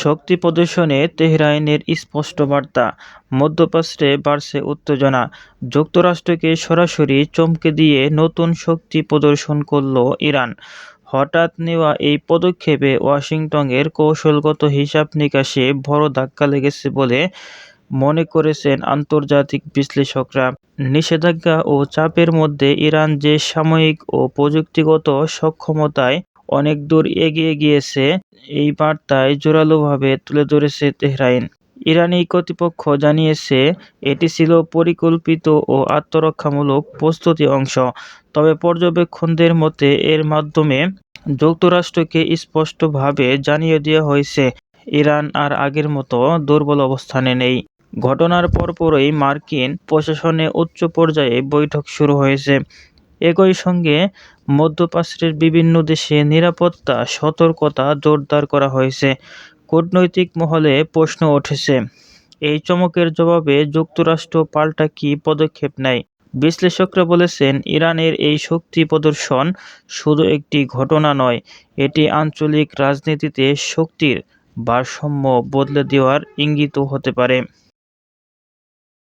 শক্তি প্রদর্শনে তেহরানের স্পষ্ট বার্তা, মধ্যপ্রাচ্যে বাড়ছে উত্তেজনা। যুক্তরাষ্ট্রকে সরাসরি চমকে দিয়ে নতুন শক্তি প্রদর্শন করল ইরান। হঠাৎ নেওয়া এই পদক্ষেপে ওয়াশিংটনের কৌশলগত হিসাব নিকাশে বড় ধাক্কা লেগেছে বলে মনে করেছেন আন্তর্জাতিক বিশ্লেষকরা। নিষেধাজ্ঞা ও চাপের মধ্যে ইরান যে সামরিক ও প্রযুক্তিগত সক্ষমতায় অনেক দূর এগিয়ে গিয়েছে, এই বার্তায় জোরালোভাবে তুলে ধরেছে তেহরান। ইরানি কর্তৃপক্ষ জানিয়েছে, এটি ছিল পরিকল্পিত ও আত্মরক্ষামূলক প্রস্তুতির অংশ। তবে পর্যবেক্ষকদের মতে এর মাধ্যমে যুক্তরাষ্ট্রকে স্পষ্টভাবে জানিয়ে দেওয়া হয়েছে, ইরান আর আগের মতো দুর্বল অবস্থানে নেই। ঘটনার পরপরই মার্কিন প্রশাসনে উচ্চ পর্যায়ে বৈঠক শুরু হয়েছে। একই সঙ্গে মধ্যপ্রাচ্যের বিভিন্ন দেশে নিরাপত্তা সতর্কতা জোরদার করা হয়েছে। কূটনৈতিক মহলে প্রশ্ন উঠেছে, এই চমকের জবাবে যুক্তরাষ্ট্র পাল্টা কী পদক্ষেপ নেয়? বিশ্লেষকরা বলেছেন, ইরানের এই শক্তি প্রদর্শন শুধু একটি ঘটনা নয়, এটি আঞ্চলিক রাজনীতিতে শক্তির ভারসাম্য বদলে দেওয়ার ইঙ্গিতও হতে পারে।